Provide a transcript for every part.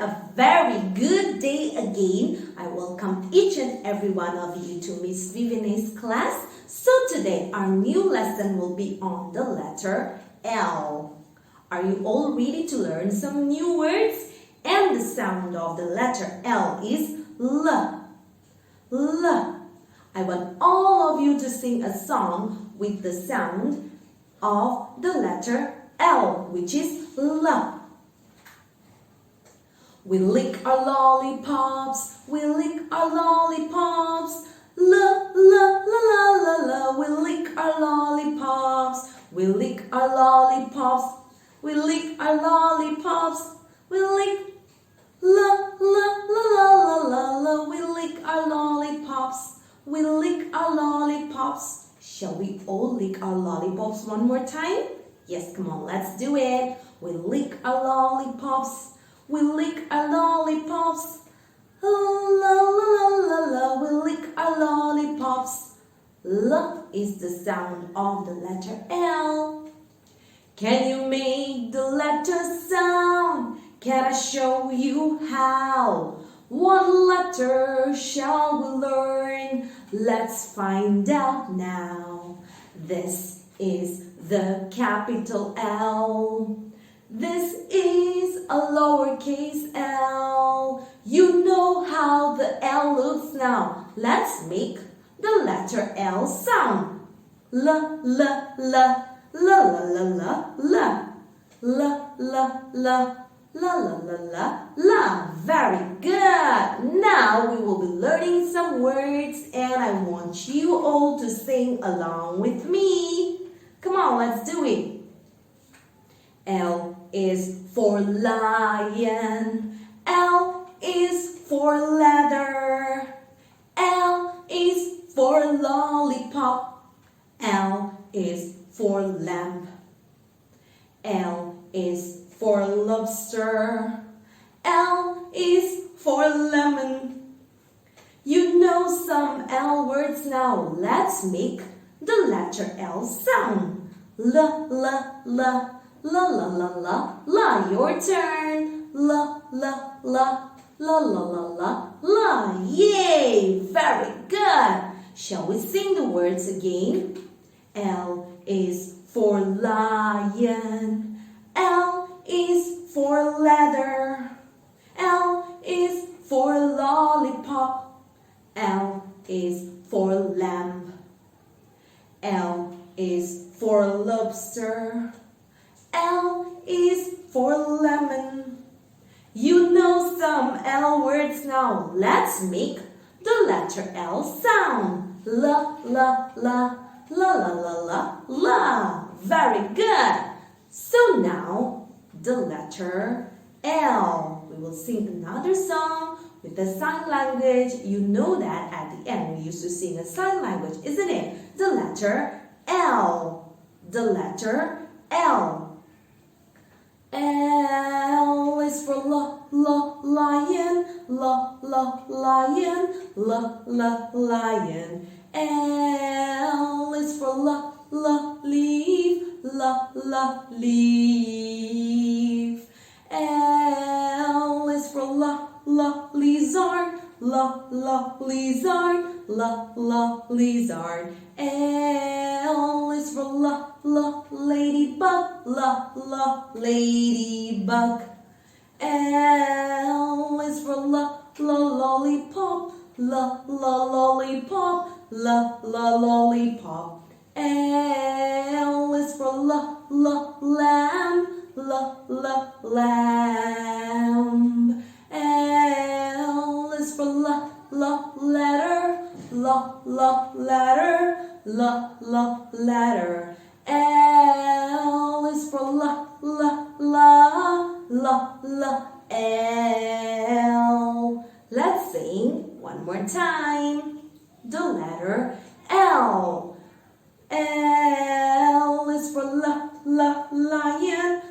a very good day again. I welcome each and every one of you to Miss Vivene's class. So today our new lesson will be on the letter L. Are you all ready to learn some new words? And the sound of the letter L is L. L. I want all of you to sing a song with the sound of the letter L, which is L. We lick our lollipops, we lick our lollipops. La la la la la la. We lick our lollipops, we lick our lollipops, we lick our lollipops, we lick. La la la la la la la. We lick our lollipops, we lick our lollipops. Shall we all lick our lollipops one more time? Yes, come on, let's do it. We lick our lollipops. We lick our lollipops. La la la la la. We lick our lollipops. L is the sound of the letter L. Can you make the letter sound? Can I show you how? What letter shall we learn? Let's find out now. This is the capital L. This is a lowercase l. You know how the L looks now. Let's make the letter L sound. L, L, L, L, L, L, L, L, L, L, La la la la la. Very good. Now we will be learning some words and I want you all to sing along with me. Come on, let's do it. L is for lion. L is for leather. L is for lollipop. L is for lamp. L is for lobster. L is for lemon. You know some L words now. Let's make the letter L sound. L, L, L. La la la la la. Your turn. La la la la la la la la. Yay! Very good. Shall we sing the words again? L is for lion. L is for leather. L is for lollipop. L is for lamp. L is for lobster. L is for lemon. You know some L words now. Let's make the letter L sound. La, la, la, la, la, la, la, la. Very good. So now, the letter L. We will sing another song with the sign language. You know that at the end we used to sing a sign language, isn't it? The letter L. The letter L. L is for lion, lion, lion. L is for leaf, leaf. L is for lizard, lizard, lizard. L is for ladybug, ladybug. L is for lollipop, lollipop, lollipop. L is for lamb, lamb. L is for letter, letter, letter. L is for L. Let's sing one more time. The letter L. L is for lion, lion,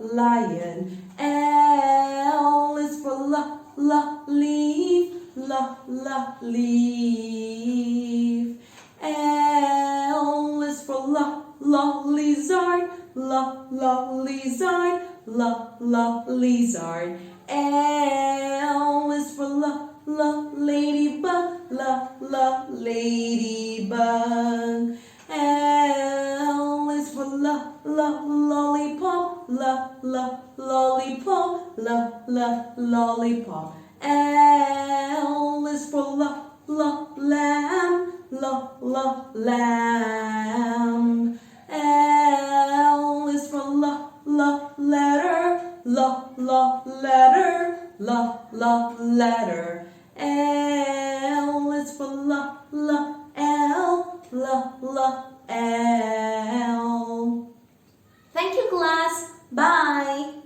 lion. L is for leaf, leaf. L is for lizard, lizard. lizard, lizard. L is for ladybug, ladybug. L is for lollipop, lollipop, lollipop. L is for lamb, lamb. L is for letter, letter. L is for L. Thank you, class. Bye.